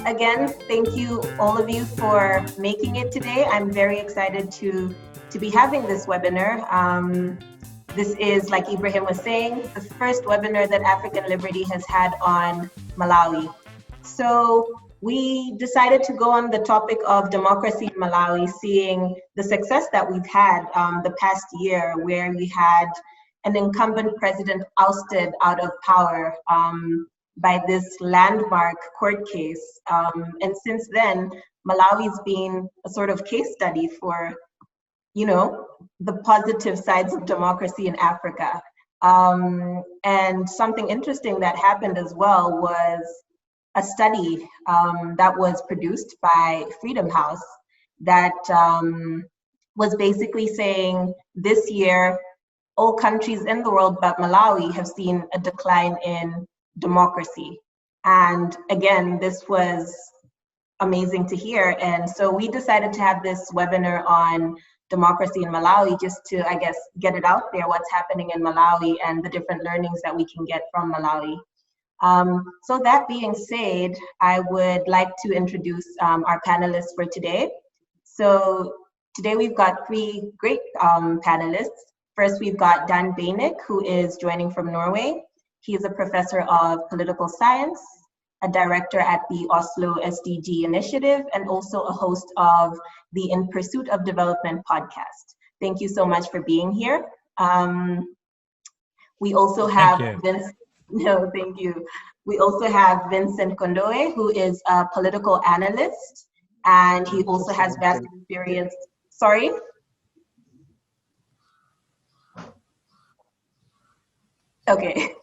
Again, thank you all of you for making it today. I'm very excited to be having this webinar. This is, like Ibrahim was saying, the first webinar that African Liberty has had on Malawi. So we decided to go on the topic of democracy in Malawi, seeing the success that we've had the past year, where we had an incumbent president ousted out of power by this landmark court case. And since then, Malawi's been a sort of case study for, the positive sides of democracy in Africa. And something interesting that happened as well was a study that was produced by Freedom House that was basically saying this year, all countries in the world but Malawi have seen a decline in democracy. And again, this was amazing to hear. And so we decided to have this webinar on democracy in Malawi, just to, I guess, get it out there, what's happening in Malawi and the different learnings that we can get from Malawi. So that being said, I would like to introduce our panelists for today. So today we've got three great panelists. First, we've got Dan Beinik, who is joining from Norway. He is a professor of political science, a director at the Oslo SDG initiative, and also a host of the In Pursuit of Development podcast. Thank you so much for being here. We also have thank you. We also have Vincent Kondowe, who is a political analyst, and he also has vast experience. Sorry? Okay,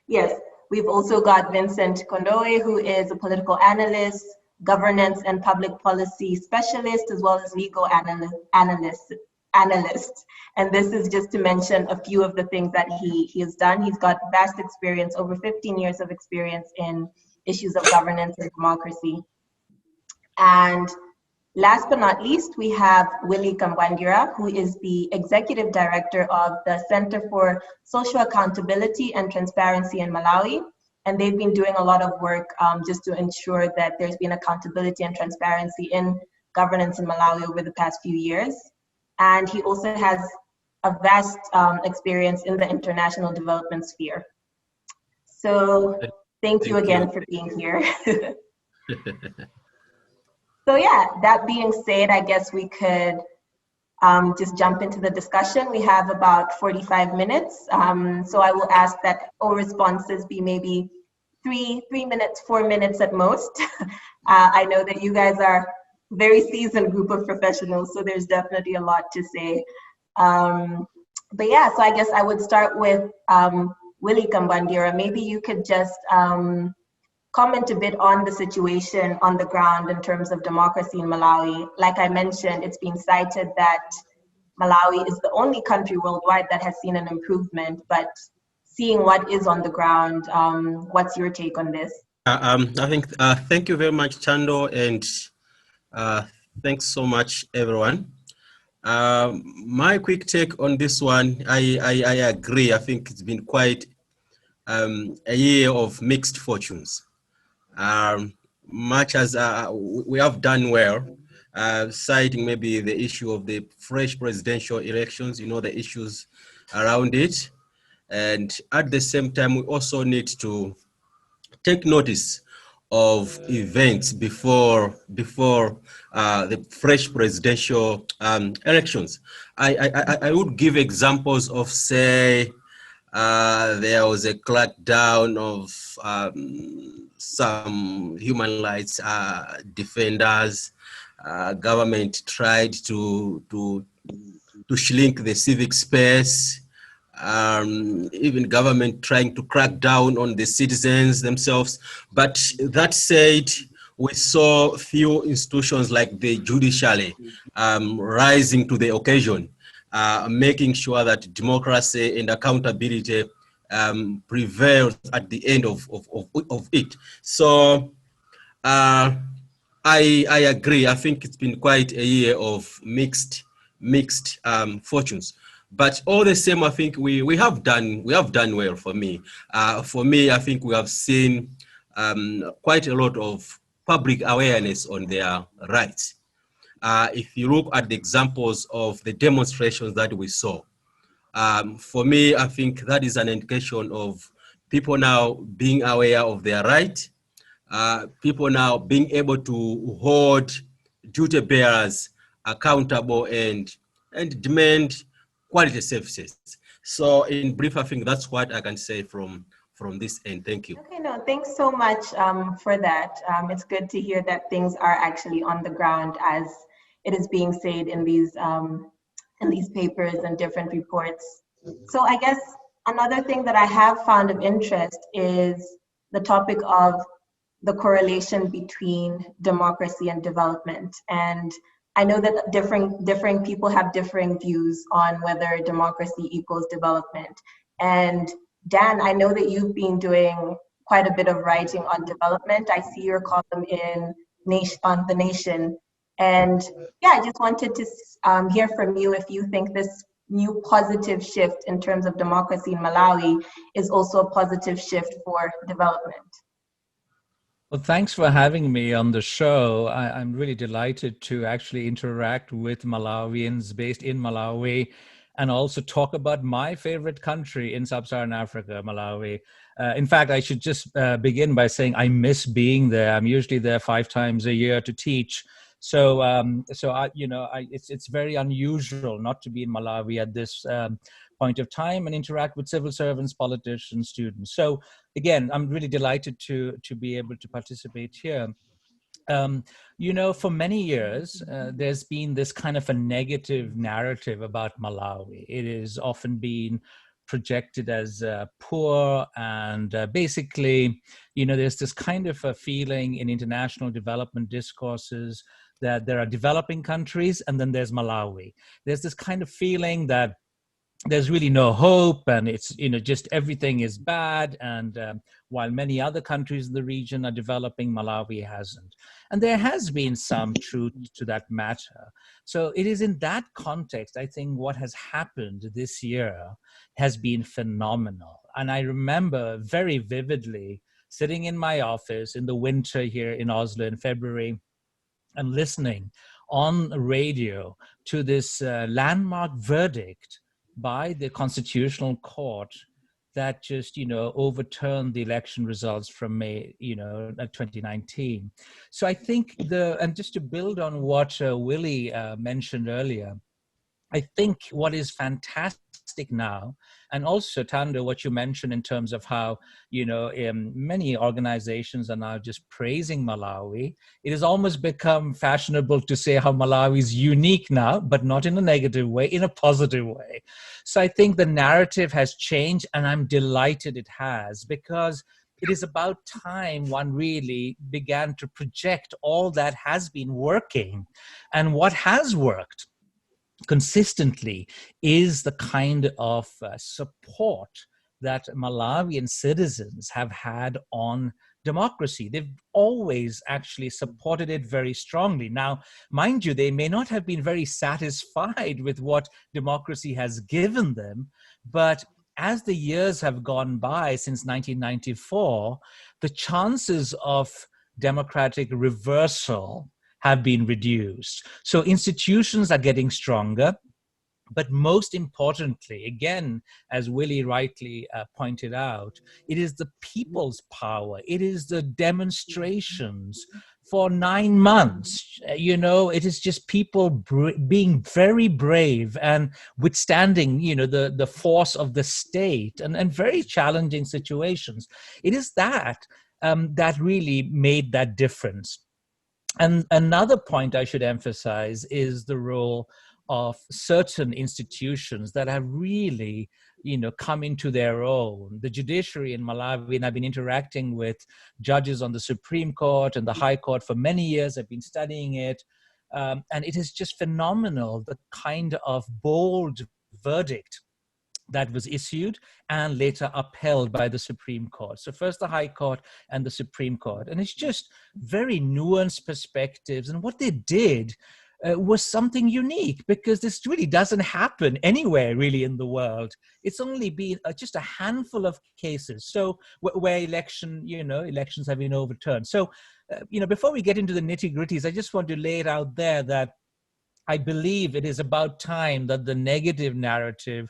yes. We've also got Vincent Kondowe, who is a political analyst, governance and public policy specialist, as well as legal analyst. And this is just to mention a few of the things that he has done. He's got vast experience, over 15 years of experience in issues of governance and democracy. And last but not least, we have Willy Kambwandira, who is the executive director of the Center for Social Accountability and Transparency in Malawi. And they've been doing a lot of work just to ensure that there's been accountability and transparency in governance in Malawi over the past few years. And he also has a vast experience in the international development sphere. So thank you again for being here. So yeah, that being said, I guess we could just jump into the discussion. We have about 45 minutes. So I will ask that all responses be maybe 3 minutes, 4 minutes at most. I know that you guys are a very seasoned group of professionals, so there's definitely a lot to say. But yeah, so I guess I would start with Willy Kambwandira. Maybe you could just comment a bit on the situation on the ground in terms of democracy in Malawi. Like I mentioned, it's been cited that Malawi is the only country worldwide that has seen an improvement, but seeing what is on the ground, what's your take on this? I think, thank you very much, Chando, and thanks so much, everyone. My quick take on this one, I agree. I think it's been quite a year of mixed fortunes. Much as we have done well, citing maybe the issue of the fresh presidential elections, the issues around it. And at the same time, we also need to take notice of events before the fresh presidential elections. I would give examples of, say, there was a crackdown of some human rights defenders. Government tried to shrink the civic space. Even government trying to crack down on the citizens themselves. But that said, we saw few institutions like the Judiciary rising to the occasion, making sure that democracy and accountability prevails at the end of it. So I agree. I think it's been quite a year of mixed fortunes. But all the same, I think we have done well. For me, I think we have seen quite a lot of public awareness on their rights. If you look at the examples of the demonstrations that we saw, for me, I think that is an indication of people now being aware of their right, people now being able to hold duty bearers accountable and demand quality services. So in brief, I think that's what I can say from this end. Thank you. Okay, no, thanks so much for that. It's good to hear that things are actually on the ground as it is being said in these papers and different reports. So I guess another thing that I have found of interest is the topic of the correlation between democracy and development. And I know that differing people have differing views on whether democracy equals development. And Dan, I know that you've been doing quite a bit of writing on development. I see your column on The Nation. And yeah, I just wanted to hear from you if you think this new positive shift in terms of democracy in Malawi is also a positive shift for development. Well, thanks for having me on the show. I'm really delighted to actually interact with Malawians based in Malawi and also talk about my favorite country in sub-Saharan Africa, Malawi. In fact, I should just begin by saying I miss being there. I'm usually there 5 times a year to teach. So, it's very unusual not to be in Malawi at this point of time and interact with civil servants, politicians, students. So again, I'm really delighted to be able to participate here. For many years, there's been this kind of a negative narrative about Malawi. It is often been projected as poor and basically, there's this kind of a feeling in international development discourses that there are developing countries and then there's Malawi. There's this kind of feeling that there's really no hope and it's, just everything is bad. And while many other countries in the region are developing, Malawi hasn't. And there has been some truth to that matter. So it is in that context, I think what has happened this year has been phenomenal. And I remember very vividly sitting in my office in the winter here in Oslo in February and listening on radio to this landmark verdict by the Constitutional Court that just, overturned the election results from May, 2019. So I think and just to build on what Willy mentioned earlier, I think what is fantastic now, and also Thando, what you mentioned in terms of how, many organizations are now just praising Malawi. It has almost become fashionable to say how Malawi is unique now, but not in a negative way, in a positive way. So I think the narrative has changed, and I'm delighted it has, because it is about time one really began to project all that has been working. And what has worked consistently is the kind of support that Malawian citizens have had on democracy. They've always actually supported it very strongly. Now, mind you, they may not have been very satisfied with what democracy has given them, but as the years have gone by since 1994, the chances of democratic reversal have been reduced. So institutions are getting stronger, but most importantly, again, as Willy rightly pointed out, it is the people's power. It is the demonstrations for 9 months. It is just people being very brave and withstanding, the force of the state and very challenging situations. It is that that really made that difference. And another point I should emphasize is the role of certain institutions that have really, come into their own. The judiciary in Malawi, and I've been interacting with judges on the Supreme Court and the High Court for many years. I've been studying it. And it is just phenomenal, the kind of bold verdict that was issued and later upheld by the Supreme Court. So first the High Court and the Supreme Court. And it's just very nuanced perspectives. And what they did was something unique, because this really doesn't happen anywhere really in the world. It's only been just a handful of cases. So where elections have been overturned. So, before we get into the nitty-gritties, I just want to lay it out there that I believe it is about time that the negative narrative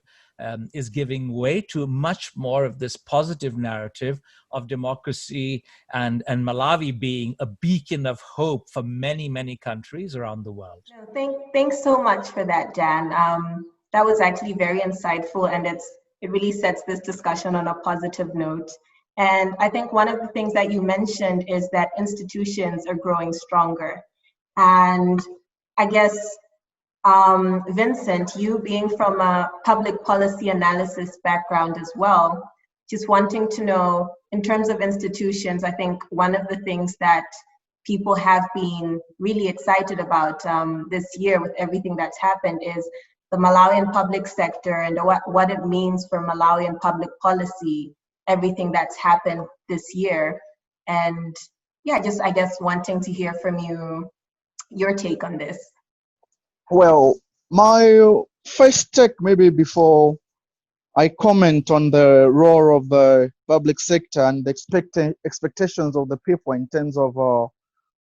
is giving way to much more of this positive narrative of democracy, and Malawi being a beacon of hope for many, many countries around the world. Thanks so much for that, Dan. That was actually very insightful, and it really sets this discussion on a positive note. And I think one of the things that you mentioned is that institutions are growing stronger. And I guess, Vincent, you being from a public policy analysis background as well, just wanting to know, in terms of institutions, I think one of the things that people have been really excited about this year with everything that's happened is the Malawian public sector and what it means for Malawian public policy, everything that's happened this year. And yeah, just I guess wanting to hear from you, your take on this. Well, my first take, maybe before I comment on the role of the public sector and the expectations of the people in terms of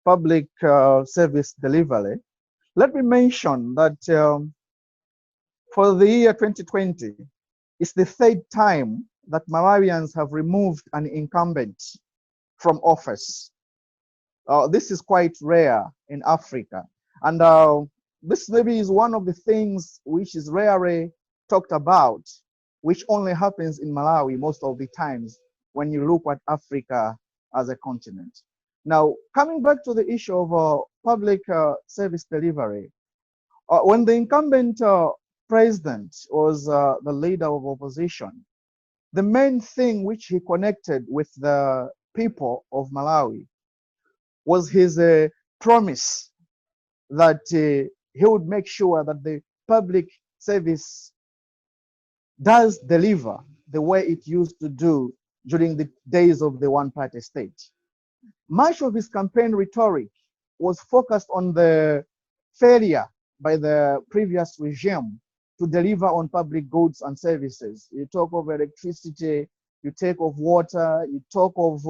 public service delivery, let me mention that for the year 2020, it's the third time that Malawians have removed an incumbent from office. This is quite rare in Africa. And this maybe is one of the things which is rarely talked about, which only happens in Malawi most of the times when you look at Africa as a continent. Now, coming back to the issue of public service delivery, when the incumbent president was the leader of opposition, the main thing which he connected with the people of Malawi was his promise that he would make sure that the public service does deliver the way it used to do during the days of the one-party state. Much of his campaign rhetoric was focused on the failure by the previous regime to deliver on public goods and services. You talk of electricity, you take of water, you talk of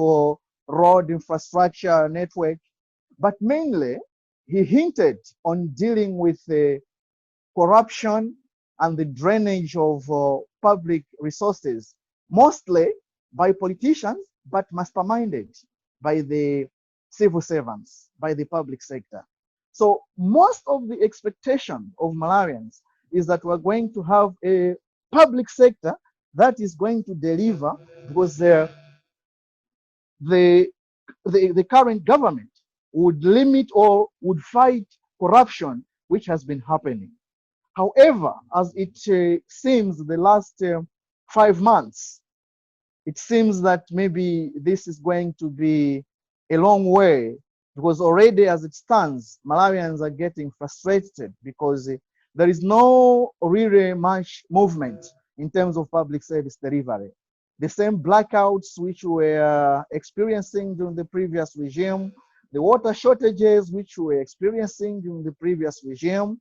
road infrastructure network, but mainly he hinted on dealing with the corruption and the drainage of public resources, mostly by politicians, but masterminded by the civil servants, by the public sector. So most of the expectation of Malawians is that we're going to have a public sector that is going to deliver, because the current government would limit or would fight corruption, which has been happening. However, as it seems the last 5 months, it seems that maybe this is going to be a long way, because already as it stands, Malawians are getting frustrated because there is no really much movement in terms of public service delivery. The same blackouts which we were experiencing during the previous regime, the water shortages which we were experiencing during the previous regime,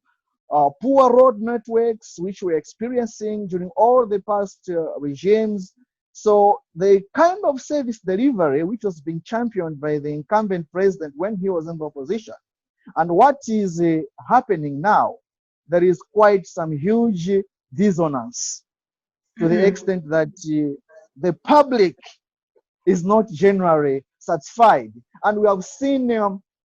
poor road networks which we were experiencing during all the past regimes. So the kind of service delivery which was being championed by the incumbent president when he was in the opposition, and what is happening now, there is quite some huge dissonance to the extent that the public is not generally satisfied. And we have seen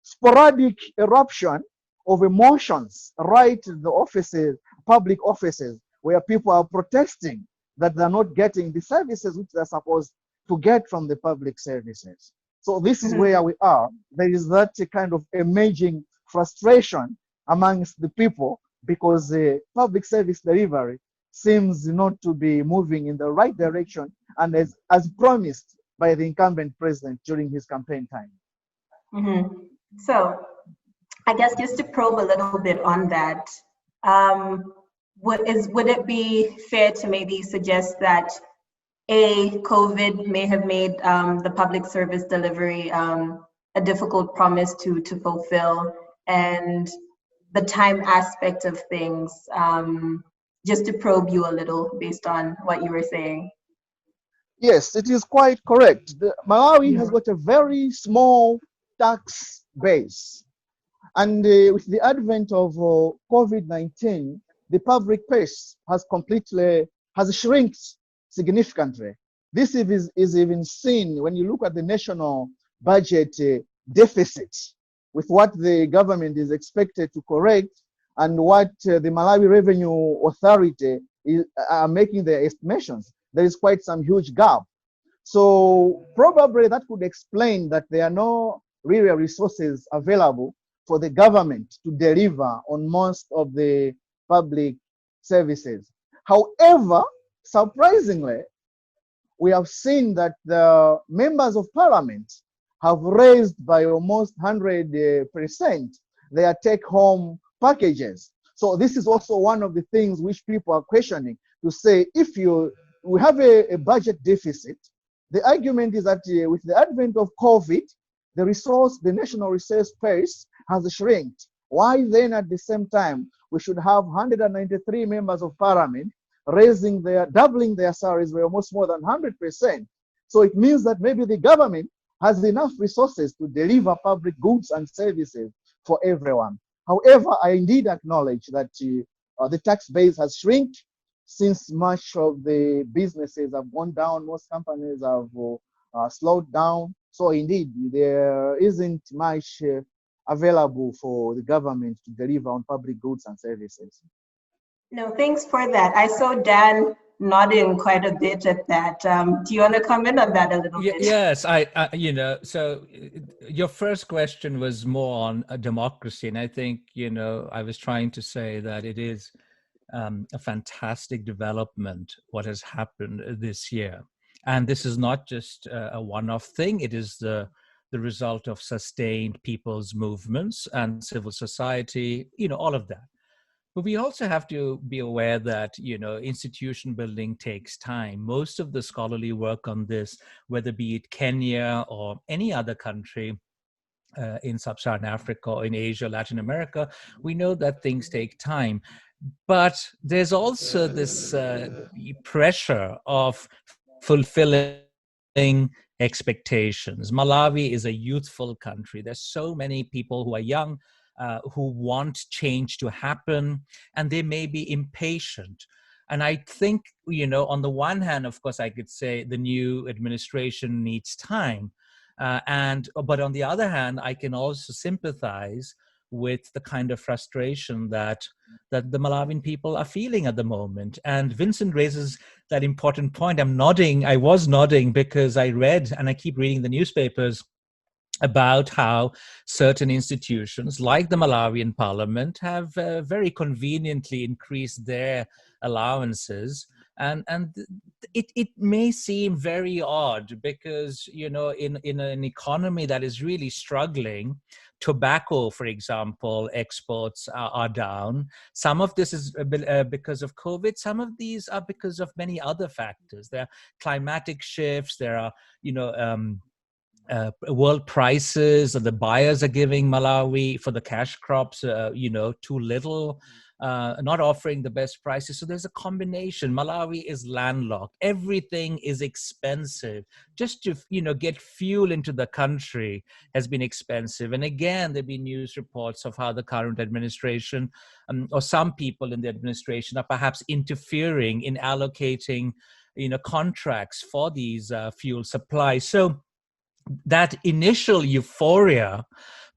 sporadic eruption of emotions right in the offices, public offices, where people are protesting that they're not getting the services which they're supposed to get from the public services. So this is where we are. There is that kind of emerging frustration amongst the people, because the public service delivery seems not to be moving in the right direction, and as promised by the incumbent president during his campaign time. So I guess just to probe a little bit on that, would it be fair to maybe suggest that COVID may have made the public service delivery a difficult promise to fulfill, and the time aspect of things, just to probe you a little based on what you were saying. Yes, it is quite correct. Malawi has got a very small tax base. And with the advent of COVID-19, the public purse has shrinked significantly. This is even seen when you look at the national budget deficit, with what the government is expected to correct and what the Malawi Revenue Authority are making their estimations. There is quite some huge gap. So probably that could explain that there are no real resources available for the government to deliver on most of the public services. However, surprisingly, we have seen that the members of parliament have raised by almost 100% their take-home packages. So this is also one of the things which people are questioning, to say, if we have a budget deficit, the argument is that with the advent of COVID, the national resource base has shrinked. Why then at the same time, we should have 193 members of parliament doubling their salaries by almost more than 100%. So it means that maybe the government has enough resources to deliver public goods and services for everyone. However, I indeed acknowledge that the tax base has shrunk since much of the businesses have gone down. Most companies have slowed down. So indeed, there isn't much available for the government to deliver on public goods and services. No, thanks for that. I saw Dan nodding quite a bit at that. Do you want to comment on that a little bit? Yes, so your first question was more on democracy. And I think, I was trying to say that it is a fantastic development, what has happened this year. And this is not just a one-off thing. It is the result of sustained people's movements and civil society, all of that. But we also have to be aware that, institution building takes time. Most of the scholarly work on this, whether be it Kenya or any other country in sub-Saharan Africa or in Asia, Latin America, we know that things take time. But there's also this pressure of fulfilling expectations. Malawi is a youthful country. There's so many people who are young, who want change to happen, and they may be impatient. And I think, on the one hand, of course, I could say the new administration needs time. But on the other hand, I can also sympathize with the kind of frustration that the Malawian people are feeling at the moment. And Vincent raises that important point. I was nodding because I read, and I keep reading the newspapers, about how certain institutions like the Malawian parliament have very conveniently increased their allowances. And it may seem very odd because, in an economy that is really struggling, tobacco, for example, exports are down. Some of this is because of COVID. Some of these are because of many other factors. There are climatic shifts. There are, world prices, the buyers are giving Malawi for the cash crops, too little, not offering the best prices. So there's a combination. Malawi is landlocked. Everything is expensive. Just to, get fuel into the country has been expensive. And again, there've been news reports of how the current administration or some people in the administration are perhaps interfering in allocating, contracts for these fuel supplies. So that initial euphoria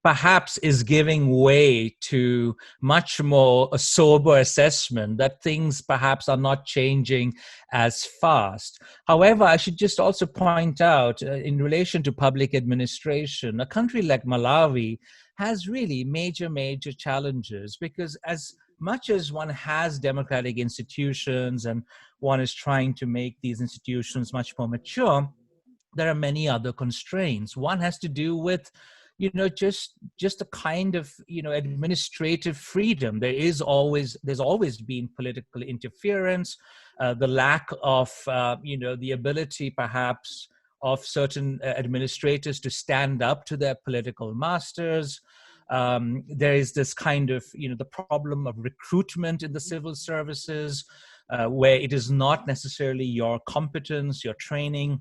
perhaps is giving way to much more a sober assessment that things perhaps are not changing as fast. However, I should just also point out in relation to public administration, a country like Malawi has really major challenges, because as much as one has democratic institutions and one is trying to make these institutions much more mature, there are many other constraints. One has to do with, just a kind of, administrative freedom. There's always been political interference, the lack of, the ability perhaps of certain administrators to stand up to their political masters. There is this kind of, the problem of recruitment in the civil services, where it is not necessarily your competence, your training.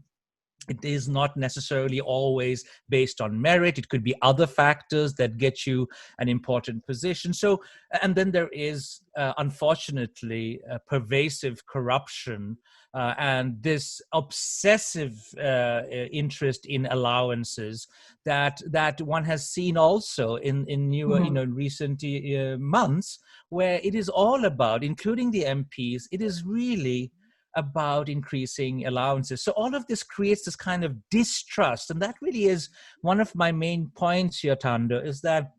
It is not necessarily always based on merit. It could be other factors that get you an important position. So, and then there is, unfortunately, pervasive corruption and this obsessive interest in allowances that one has seen also in newer, recent months, where it is all about, including the MPs, it is really about increasing allowances. So all of this creates this kind of distrust. And that really is one of my main points here, Thando, is that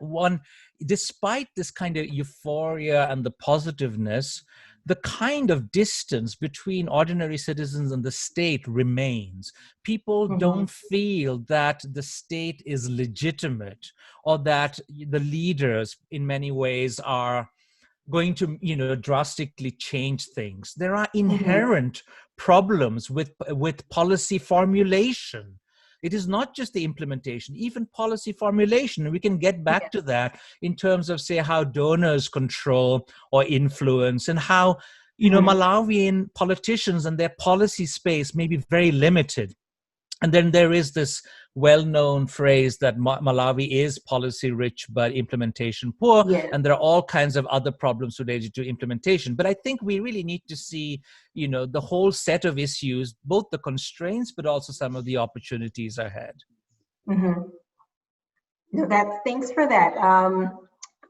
one, despite this kind of euphoria and the positiveness, the kind of distance between ordinary citizens and the state remains. People don't feel that the state is legitimate, or that the leaders in many ways are going to, drastically change things. There are inherent problems with policy formulation. It is not just the implementation, even policy formulation. We can get back to that in terms of, say, how donors control or influence, and how, Malawian politicians and their policy space may be very limited. And then there is this well-known phrase that Malawi is policy rich but implementation poor, and there are all kinds of other problems related to implementation. But I think we really need to see, the whole set of issues, both the constraints but also some of the opportunities ahead. No, thanks for that.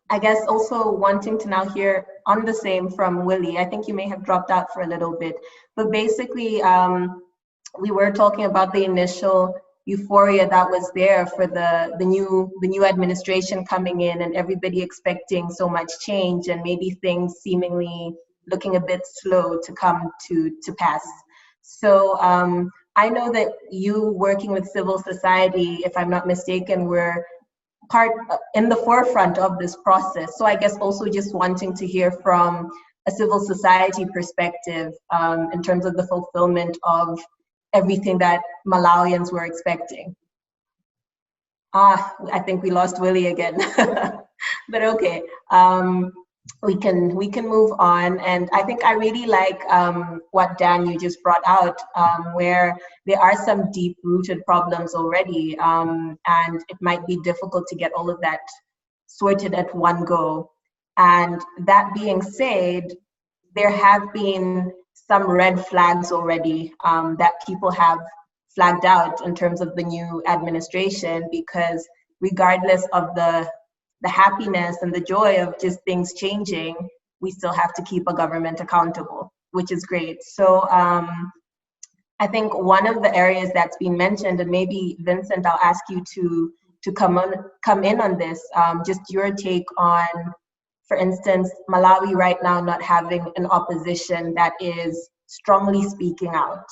I guess also wanting to now hear on the same from Willy. I think you may have dropped out for a little bit, but basically, we were talking about the initial euphoria that was there for the new administration coming in, and everybody expecting so much change, and maybe things seemingly looking a bit slow to come to pass. So I know that you, working with civil society, if I'm not mistaken, were part in the forefront of this process. So I guess also just wanting to hear from a civil society perspective in terms of the fulfillment of everything that Malawians were expecting. I think we lost Willy again, but okay. We can move on. And I think I really like what Dan, you just brought out, where there are some deep-rooted problems already, and it might be difficult to get all of that sorted at one go. And that being said, there have been some red flags already that people have flagged out in terms of the new administration, because regardless of the happiness and the joy of just things changing, we still have to keep a government accountable, which is great. So I think one of the areas that's been mentioned, and maybe Vincent, I'll ask you to come in on this, just your take on, for instance, Malawi right now not having an opposition that is strongly speaking out.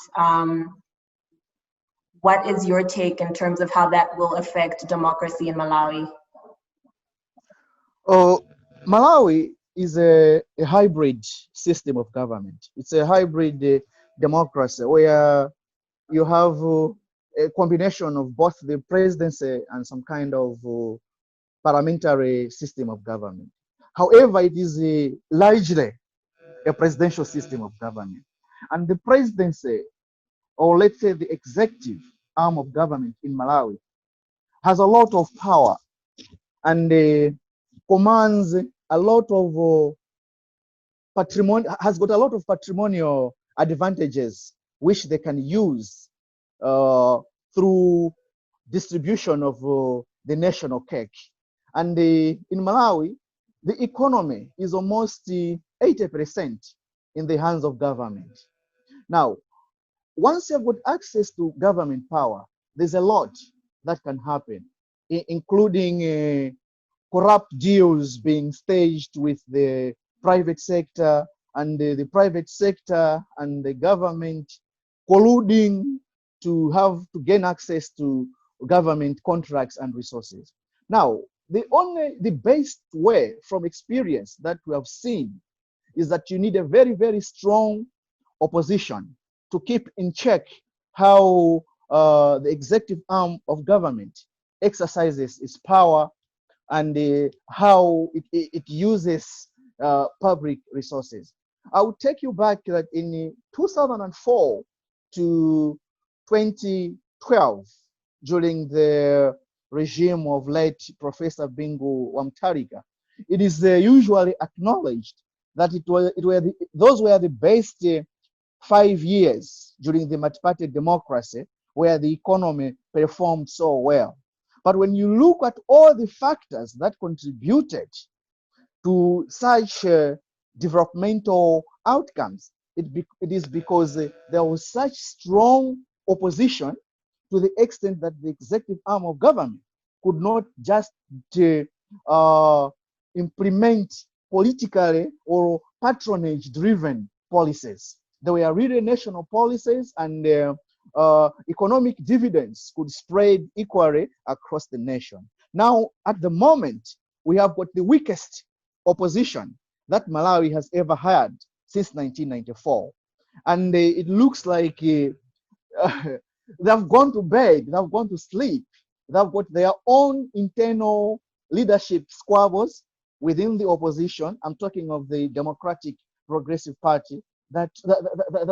What is your take in terms of how that will affect democracy in Malawi? Malawi is a hybrid system of government. It's a hybrid democracy where you have a combination of both the presidency and some kind of parliamentary system of government. However, it is largely a presidential system of government. And the presidency, or let's say the executive arm of government in Malawi, has a lot of power and commands a lot of has got a lot of patrimonial advantages which they can use through distribution of the national cake. And in Malawi, the economy is almost 80% in the hands of government. Now, once you've got access to government power, there's a lot that can happen, including corrupt deals being staged with the private sector, and the private sector and the government colluding to gain access to government contracts and resources. Now, the best way from experience that we have seen is that you need a very, very strong opposition to keep in check how the executive arm of government exercises its power and how it uses public resources. I will take you back that in 2004 to 2012, during the regime of late Professor Bingu Wamtarika, it is usually acknowledged that those were the best 5 years during the multi-party democracy where the economy performed so well. But when you look at all the factors that contributed to such developmental outcomes, it is because there was such strong opposition, to the extent that the executive arm of government could not just implement politically or patronage-driven policies. There were really national policies, and economic dividends could spread equally across the nation. Now, at the moment, we have got the weakest opposition that Malawi has ever had since 1994. And it looks like they've gone to bed, they've gone to sleep, they've got their own internal leadership squabbles within the opposition. I'm talking of the Democratic Progressive Party, they're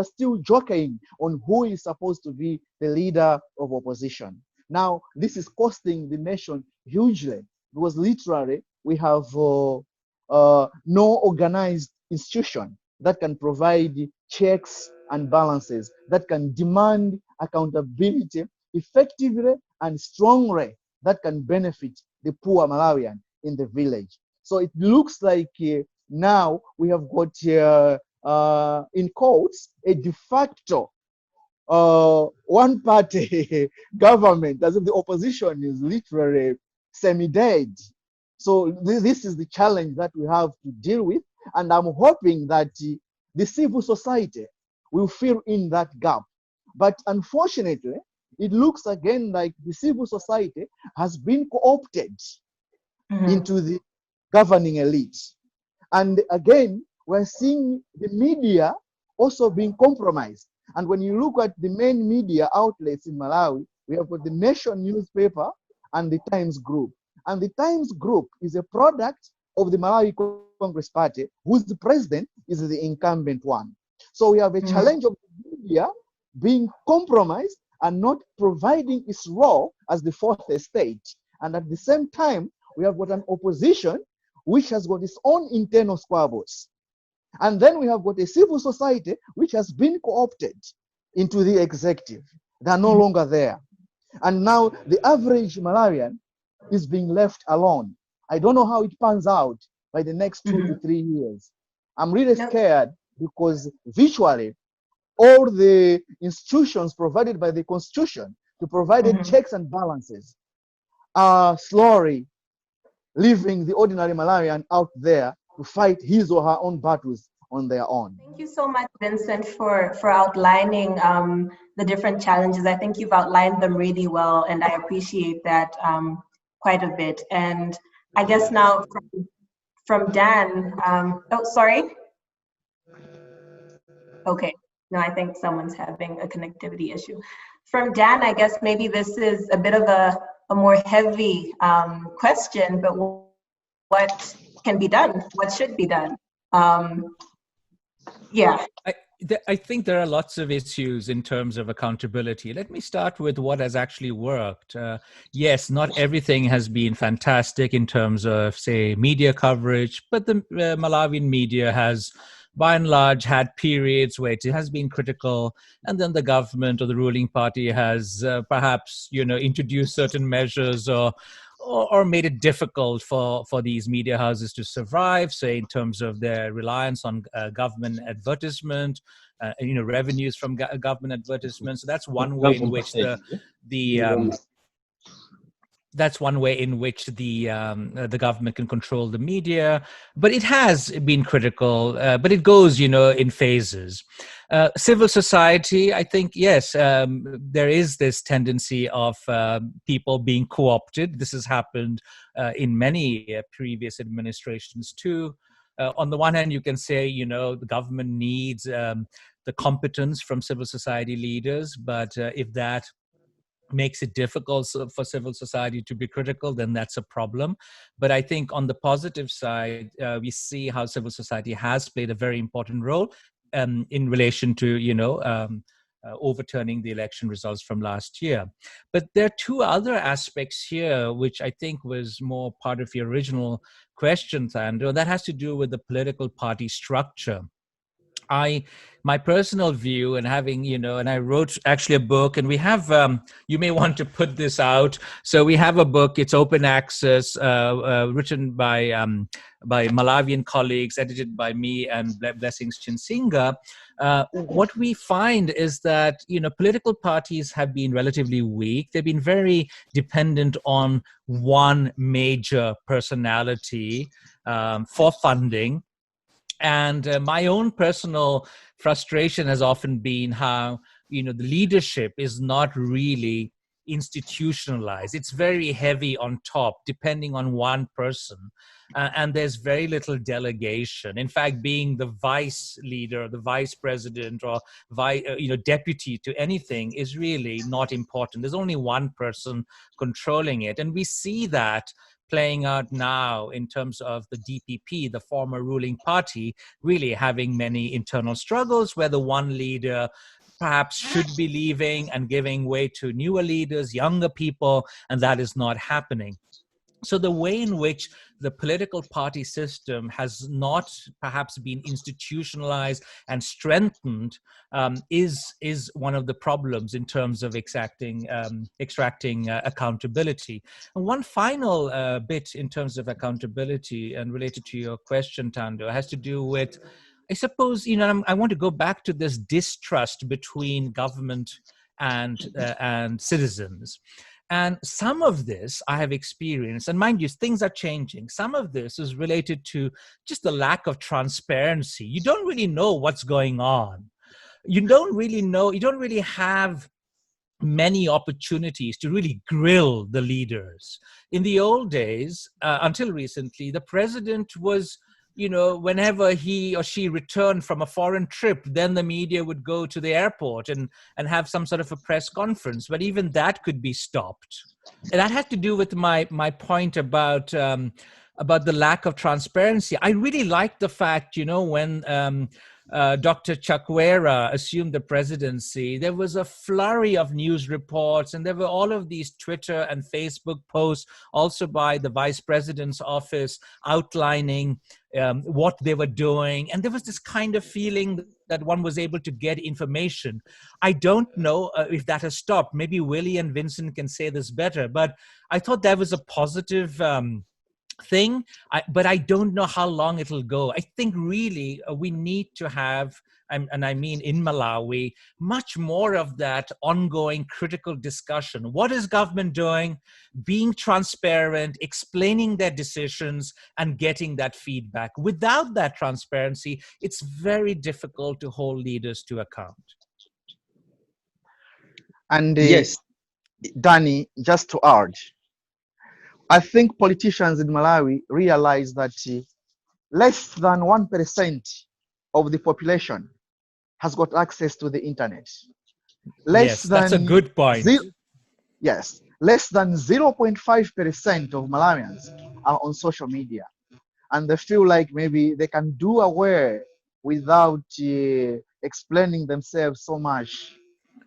still jockeying on who is supposed to be the leader of opposition. Now, this is costing the nation hugely, because literally we have no organized institution that can provide checks and balances, that can demand accountability effectively and strongly, that can benefit the poor Malawian in the village. So it looks like now we have got in quotes a de facto one party government, as if the opposition is literally semi-dead. So this is the challenge that we have to deal with, and I'm hoping that the civil society will fill in that gap. But unfortunately, it looks again like the civil society has been co-opted into the governing elite. And again, we're seeing the media also being compromised. And when you look at the main media outlets in Malawi, we have got the Nation newspaper and the Times Group. And the Times Group is a product of the Malawi Congress Party, whose the president is the incumbent one. So we have a challenge of the media being compromised and not providing its role as the fourth estate. And at the same time, we have got an opposition which has got its own internal squabbles. And then we have got a civil society which has been co-opted into the executive. They are no longer there. And now the average Malawian is being left alone. I don't know how it pans out by the next 2 to 3 years. I'm really scared, because virtually all the institutions provided by the Constitution to provide checks and balances are slowly leaving the ordinary Malawian out there to fight his or her own battles on their own. Thank you so much, Vincent, for outlining the different challenges. I think you've outlined them really well, and I appreciate that quite a bit. And I guess now from Dan, oh, sorry. Okay, no, I think someone's having a connectivity issue. From Dan, I guess maybe this is a bit of a more heavy question, but what can be done? What should be done? Yeah. I think there are lots of issues in terms of accountability. Let me start with what has actually worked. Yes, not everything has been fantastic in terms of, say, media coverage, but the Malawian media has, by and large, had periods where it has been critical, and then the government or the ruling party has perhaps, introduced certain measures or made it difficult for these media houses to survive, say, in terms of their reliance on government advertisement, revenues from government advertisements. So that's one way in which that's one way in which the government can control the media. But it has been critical, but it goes, in phases. Civil society, I think, yes, there is this tendency of people being co-opted. This has happened in many previous administrations too. On the one hand, you can say, the government needs the competence from civil society leaders, but if that makes it difficult for civil society to be critical, then that's a problem. But I think on the positive side, we see how civil society has played a very important role in relation to, overturning the election results from last year. But there are two other aspects here, which I think was more part of your original question, Thando, that has to do with the political party structure. My personal view, and having, and I wrote actually a book, and we have, you may want to put this out. So we have a book, it's open access, written by Malawian colleagues, edited by me and Blessings Chinsinga. What we find is that, political parties have been relatively weak. They've been very dependent on one major personality for funding. And my own personal frustration has often been how, the leadership is not really institutionalized. It's very heavy on top, depending on one person. And there's very little delegation. In fact, being the vice leader, the vice president, or deputy to anything is really not important. There's only one person controlling it. And we see that playing out now in terms of the DPP, the former ruling party, really having many internal struggles where the one leader perhaps should be leaving and giving way to newer leaders, younger people, and that is not happening. So the way in which the political party system has not perhaps been institutionalized and strengthened is one of the problems in terms of extracting accountability. And one final bit in terms of accountability and related to your question, Thando, has to do with, I suppose, I want to go back to this distrust between government and citizens. And some of this I have experienced, and mind you, things are changing. Some of this is related to just the lack of transparency. You don't really know what's going on. You don't really have many opportunities to really grill the leaders. In the old days, until recently, the president was, whenever he or she returned from a foreign trip, then the media would go to the airport and have some sort of a press conference. But even that could be stopped. And that had to do with my point about the lack of transparency. I really liked the fact, when Dr. Chakwera assumed the presidency, there was a flurry of news reports, and there were all of these Twitter and Facebook posts, also by the vice president's office, outlining what they were doing. And there was this kind of feeling that one was able to get information. I don't know if that has stopped. Maybe Willy and Vincent can say this better, but I thought that was a positive thing, but I don't know how long it'll go. I think really we need to have, and I mean in Malawi, much more of that ongoing critical discussion. What is government doing? Being transparent, explaining their decisions, and getting that feedback. Without that transparency, it's very difficult to hold leaders to account. And Yes, Danny, just to add, I think politicians in Malawi realize that less than 1% of the population has got access to the internet. Yes, that's a good point. Yes, less than 0.5% of Malawians are on social media. And they feel like maybe they can do away without explaining themselves so much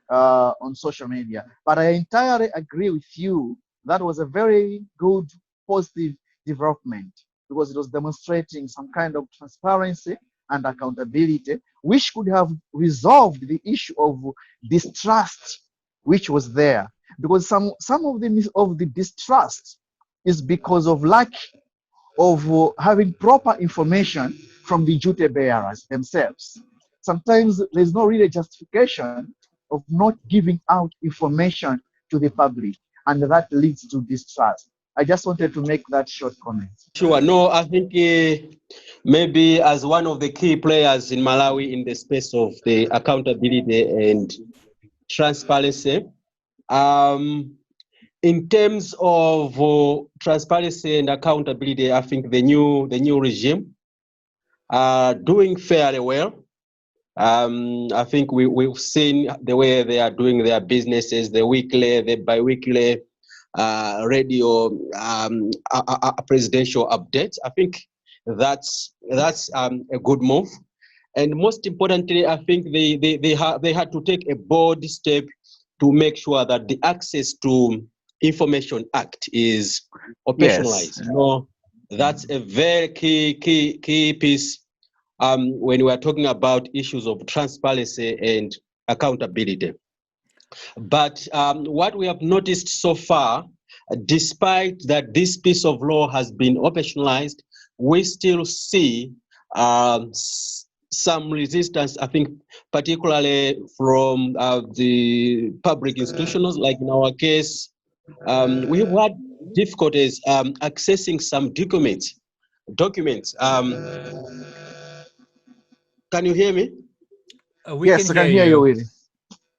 on social media. But I entirely agree with you. That was a very good, positive development because it was demonstrating some kind of transparency and accountability, which could have resolved the issue of distrust which was there. Because some of the distrust is because of lack of having proper information from the duty bearers themselves. Sometimes there's no really justification of not giving out information to the public, and that leads to distrust. I just wanted to make that short comment. sure. No, I think maybe as one of the key players in Malawi in the space of the accountability and transparency, in terms of transparency and accountability, I think the new regime are doing fairly well. I think we've seen the way they are doing their businesses, the weekly, the bi-weekly radio presidential updates. I think that's a good move. And most importantly, I think they had to take a bold step to make sure that the Access to Information Act is operationalized. Yes. You know, that's a very key piece when we are talking about issues of transparency and accountability. But what we have noticed so far, despite that this piece of law has been operationalized, we still see some resistance, I think, particularly from the public institutions, like in our case, we've had difficulties accessing some documents. Can you hear me? We Yes, can I can hear you, Willy.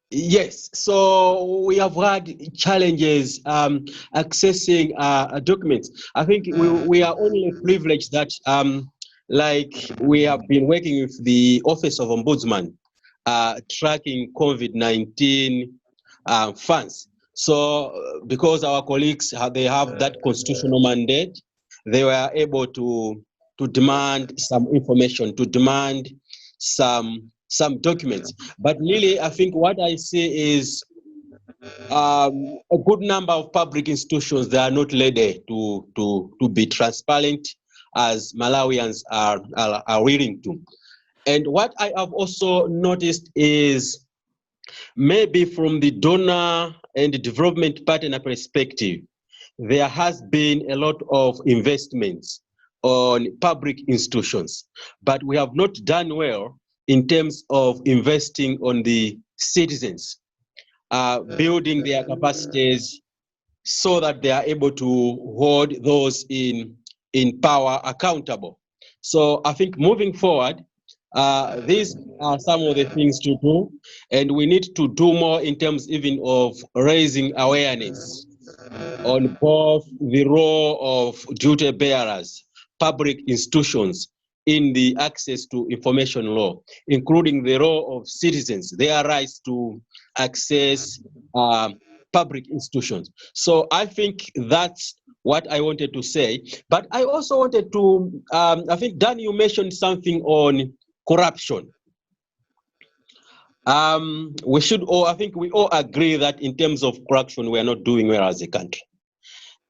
Yes, so we have had challenges accessing documents. I think we are only privileged that like we have been working with the Office of Ombudsman tracking COVID-19 funds. So because our colleagues they have that constitutional mandate, they were able to demand some information, to demand some documents. But really, I think what I see is a good number of public institutions, they are not ready to be transparent as Malawians are willing to. And what I have also noticed is maybe from the donor and the development partner perspective, there has been a lot of investments on public institutions, but we have not done well in terms of investing on the citizens, building their capacities so that they are able to hold those in power accountable. So I think moving forward, these are some of the things to do, and we need to do more in terms even of raising awareness on both the role of duty bearers, public institutions in the access to information law, including the role of citizens, their rights to access public institutions. So I think that's what I wanted to say. But I also wanted to, I think, Dan, you mentioned something on corruption. We should all, I think we all agree that in terms of corruption, we are not doing well as a country.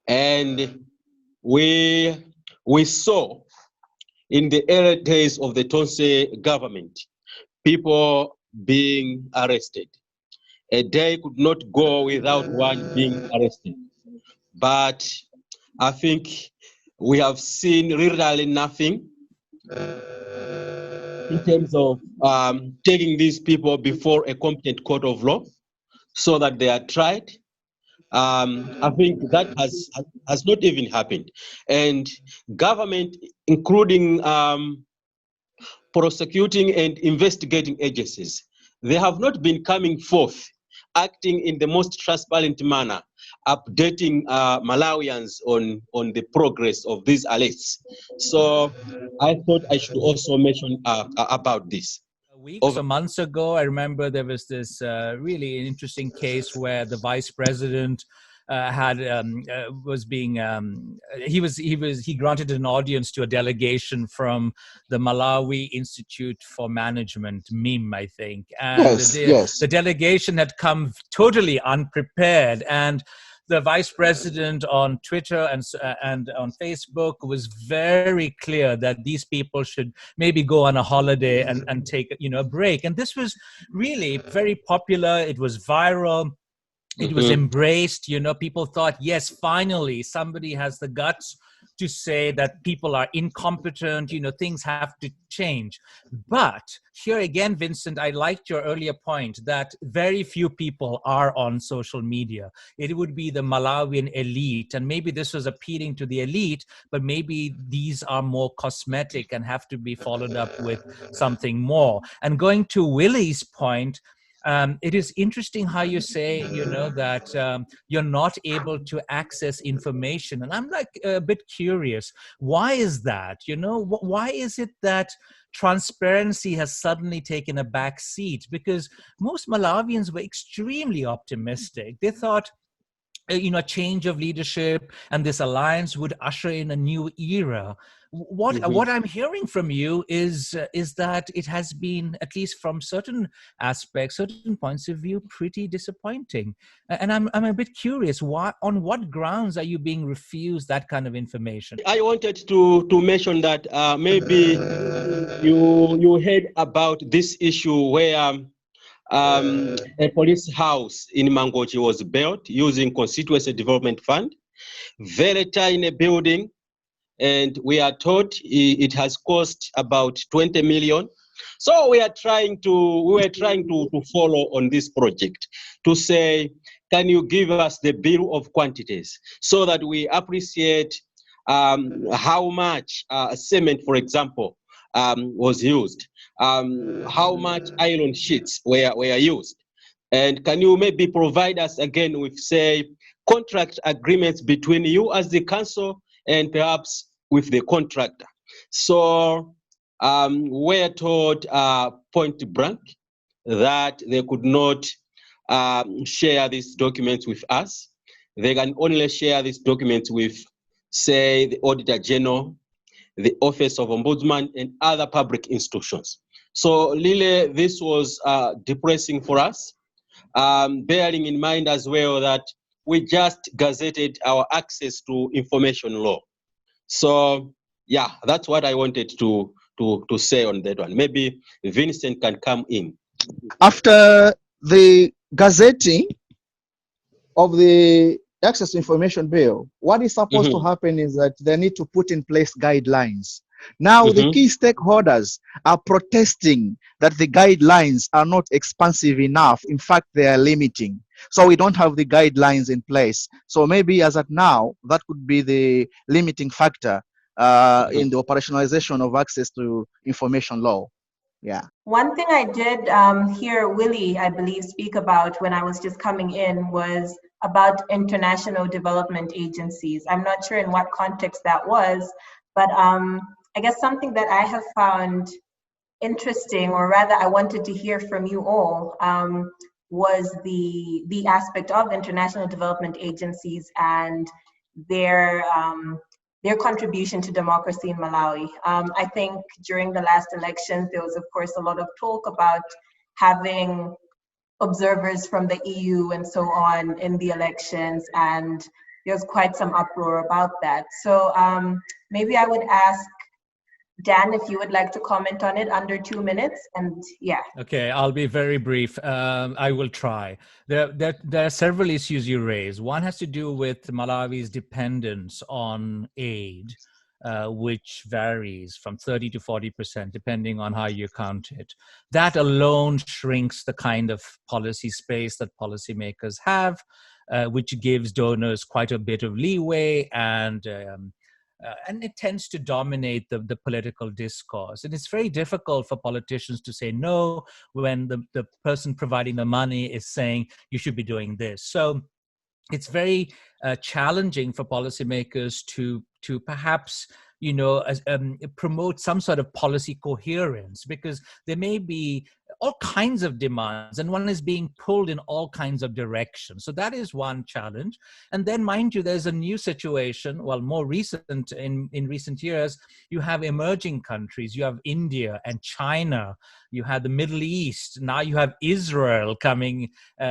And we saw in the early days of the Tonse government, people being arrested. A day could not go without one being arrested. But I think we have seen literally nothing in terms of taking these people before a competent court of law so that they are tried. I think that has not even happened. And government, including prosecuting and investigating agencies, they have not been coming forth, acting in the most transparent manner, updating Malawians on the progress of these arrests. So I thought I should also mention about this. Weeks or months ago, I remember there was this really interesting case where the vice president he granted an audience to a delegation from the Malawi Institute for Management, MIM, I think, and the delegation had come totally unprepared, and the vice president on Twitter and on Facebook was very clear that these people should maybe go on a holiday and take a break. And this was really very popular. It was viral. It was embraced. People thought, yes, finally somebody has the guts to say that people are incompetent, things have to change. But here again, Vincent, I liked your earlier point that very few people are on social media. It would be the Malawian elite, and maybe this was appealing to the elite, but maybe these are more cosmetic and have to be followed up with something more. And going to Willy's point, It is interesting how you say, that you're not able to access information. And I'm like a bit curious. Why is that? Why is it that transparency has suddenly taken a back seat? Because most Malawians were extremely optimistic. They thought, a change of leadership and this alliance would usher in a new era. What I'm hearing from you is that it has been, at least from certain aspects, certain points of view, pretty disappointing. And I'm a bit curious, on what grounds are you being refused that kind of information? I wanted to mention that maybe you heard about this issue where a police house in Mangochi was built using Constituency Development Fund, very tiny building, and we are told it has cost about 20 million. So we were trying to follow on this project to say, can you give us the bill of quantities so that we appreciate how much cement, for example, was used, how much iron sheets were used, and can you maybe provide us again with, say, contract agreements between you as the council and perhaps with the contractor. So we're told point blank that they could not share these documents with us. They can only share these documents with, say, the Auditor General, the Office of Ombudsman, and other public institutions. So really, this was depressing for us, bearing in mind as well that we just gazetted our access to information law. So yeah, that's what I wanted to say on that one. Maybe Vincent can come in. After the gazetting of the access to information bill, what is supposed to happen is that they need to put in place guidelines. Now the key stakeholders are protesting that the guidelines are not expansive enough. In fact, they are limiting. So we don't have the guidelines in place. So maybe as at now, that could be the limiting factor in the operationalization of access to information law. Yeah. One thing I did hear Willy, I believe, speak about when I was just coming in was about international development agencies. I'm not sure in what context that was, but I guess something that I have found interesting, or rather I wanted to hear from you all, was the aspect of international development agencies and their contribution to democracy in Malawi. I think during the last elections, there was, of course, a lot of talk about having observers from the EU and so on in the elections, and there's quite some uproar about that. So maybe I would ask Dan if you would like to comment on it under 2 minutes, and yeah. Okay, I'll be very brief. I will try. There are several issues you raise. One has to do with Malawi's dependence on aid, which varies from 30 to 40%, depending on how you count it. That alone shrinks the kind of policy space that policymakers have, which gives donors quite a bit of leeway, and it tends to dominate the political discourse. And it's very difficult for politicians to say no when the person providing the money is saying you should be doing this. So it's very challenging for policymakers to perhaps promote some sort of policy coherence, because there may be all kinds of demands and one is being pulled in all kinds of directions. So that is one challenge. And then, mind you, there's a new situation, well, more recent, in recent years, you have emerging countries, you have India and China, you have the Middle East, now you have Israel coming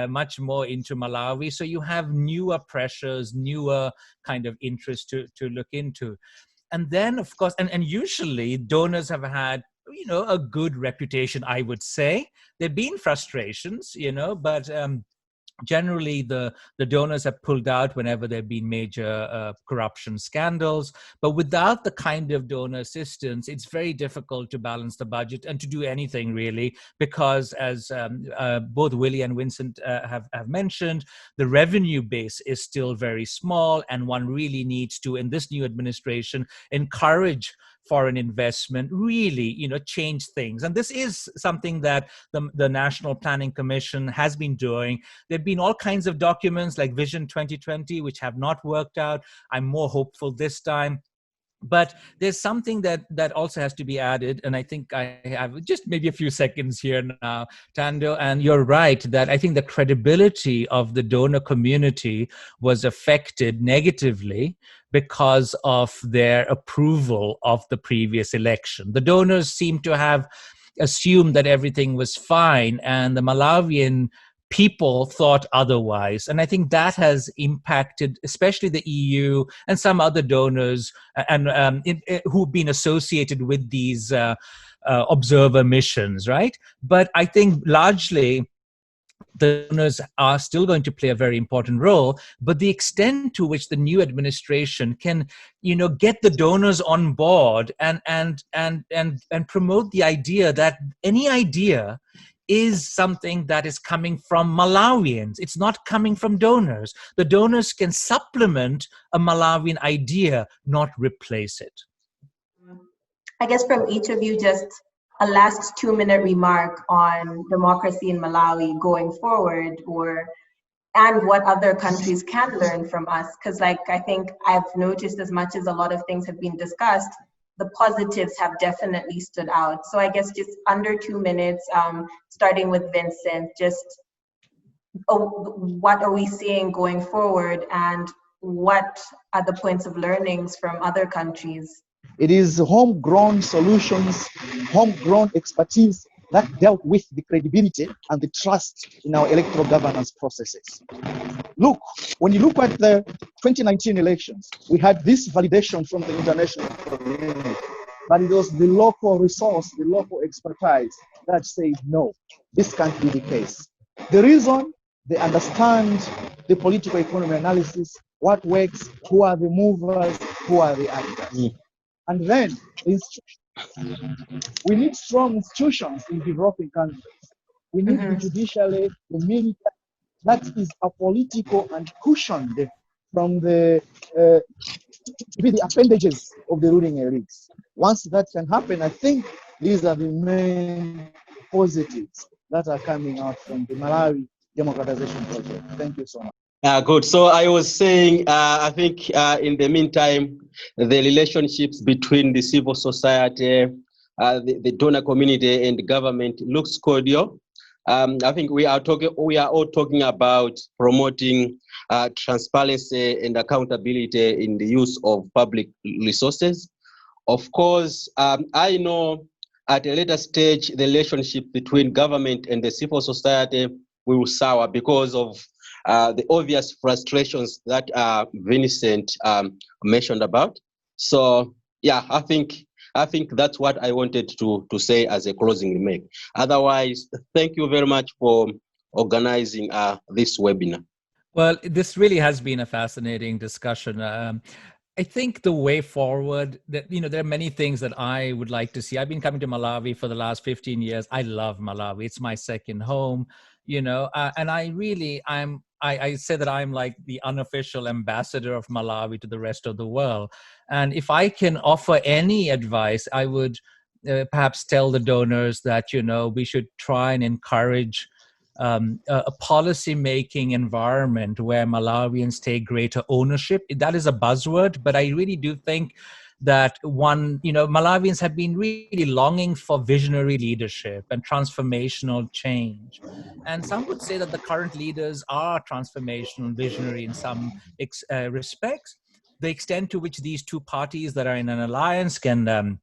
much more into Malawi. So you have newer pressures, newer kind of interests to look into. And then, of course, and usually donors have had, a good reputation, I would say. There've been frustrations, but generally the donors have pulled out whenever there have been major corruption scandals. But without the kind of donor assistance, it's very difficult to balance the budget and to do anything really, because as both Willy and Vincent have mentioned, the revenue base is still very small, and one really needs to, in this new administration, encourage foreign investment really, change things. And this is something that the National Planning Commission has been doing. There've been all kinds of documents like Vision 2020, which have not worked out. I'm more hopeful this time. But there's something that also has to be added, and I think I have just maybe a few seconds here now, Thando, and you're right that I think the credibility of the donor community was affected negatively because of their approval of the previous election. The donors seem to have assumed that everything was fine, and the Malawian people thought otherwise. And I think that has impacted, especially the EU and some other donors and who've been associated with these observer missions, right? But I think largely the donors are still going to play a very important role, but the extent to which the new administration can, get the donors on board and promote the idea that any idea is something that is coming from Malawians. It's not coming from donors. The donors can supplement a Malawian idea, not replace it. I guess from each of you, just a last 2-minute remark on democracy in Malawi going forward, and what other countries can learn from us. Because I think I've noticed, as much as a lot of things have been discussed, the positives have definitely stood out. So I guess just under 2 minutes, starting with Vincent, just what are we seeing going forward, and what are the points of learnings from other countries? It is homegrown solutions, homegrown expertise that dealt with the credibility and the trust in our electoral governance processes. Look, when you look at the 2019 elections, we had this validation from the international community, but it was the local resource, the local expertise that said, no, this can't be the case. The reason, they understand the political economy analysis, what works, who are the movers, who are the actors. And then the institutions. We need strong institutions in developing countries. We need the judiciary, the military, that is apolitical and cushioned from the appendages of the ruling elites. Once that can happen, I think these are the main positives that are coming out from the Malawi democratization project. Thank you so much. Good. So I was saying, I think in the meantime, the relationships between the civil society, the donor community, and the government looks cordial. I think we are all talking about promoting transparency and accountability in the use of public resources. Of course, I know at a later stage the relationship between government and the civil society will sour because of the obvious frustrations that Vincent mentioned about. So yeah, I think that's what I wanted to say as a closing remark. Otherwise, thank you very much for organizing this webinar. Well, this really has been a fascinating discussion. I think the way forward, that there are many things that I would like to see. I've been coming to Malawi for the last 15 years. I love Malawi. It's my second home, and I say that I'm like the unofficial ambassador of Malawi to the rest of the world. And if I can offer any advice, I would perhaps tell the donors that, we should try and encourage a policy-making environment where Malawians take greater ownership. That is a buzzword, but I really do think that Malawians have been really longing for visionary leadership and transformational change. And some would say that the current leaders are transformational and visionary in some respects. The extent to which these two parties that are in an alliance can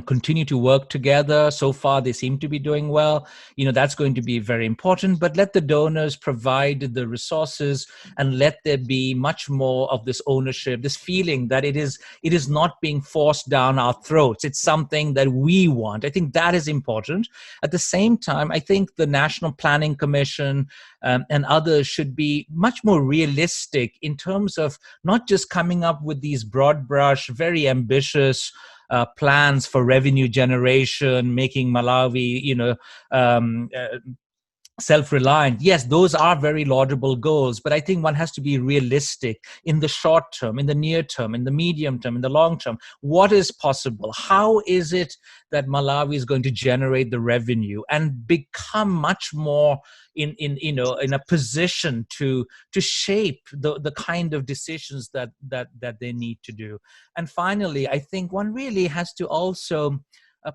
continue to work together. So far, they seem to be doing well. That's going to be very important, but let the donors provide the resources and let there be much more of this ownership, this feeling that it is not being forced down our throats. It's something that we want. I think that is important. At the same time, I think the National Planning Commission and others should be much more realistic in terms of not just coming up with these broad brush, very ambitious plans for revenue generation, making Malawi, self-reliant. Yes, those are very laudable goals, but I think one has to be realistic in the short term, in the near term, in the medium term, in the long term. What is possible? How is it that Malawi is going to generate the revenue and become much more in a position to shape the kind of decisions that they need to do? And finally, I think one really has to also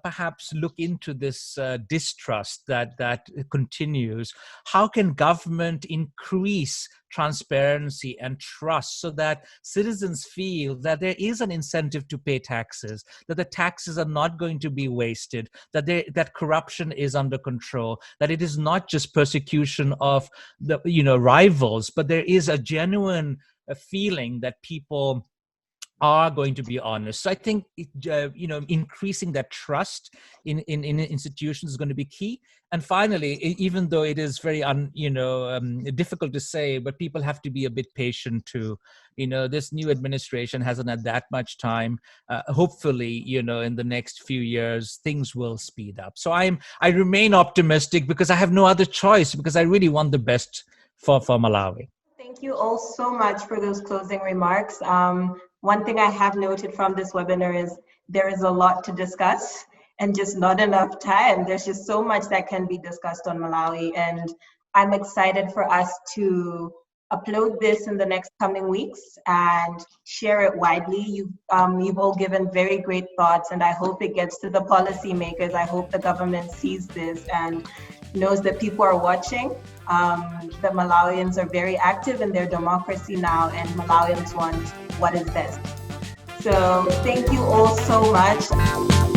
perhaps look into this distrust that continues. How can government increase transparency and trust so that citizens feel that there is an incentive to pay taxes, that the taxes are not going to be wasted, that corruption is under control, that it is not just persecution of the rivals, but there is a genuine feeling that people are going to be honest. So I think increasing that trust in institutions is going to be key. And finally, even though it is very difficult to say, but people have to be a bit patient too. This new administration hasn't had that much time. Hopefully, in the next few years, things will speed up. So I remain optimistic because I have no other choice, because I really want the best for Malawi. Thank you all so much for those closing remarks. One thing I have noted from this webinar is there is a lot to discuss and just not enough time. There's just so much that can be discussed on Malawi, and I'm excited for us to upload this in the next coming weeks and share it widely. You've all given very great thoughts, and I hope it gets to the policymakers. I hope the government sees this and knows that people are watching. The Malawians are very active in their democracy now, and Malawians want what is best. So thank you all so much.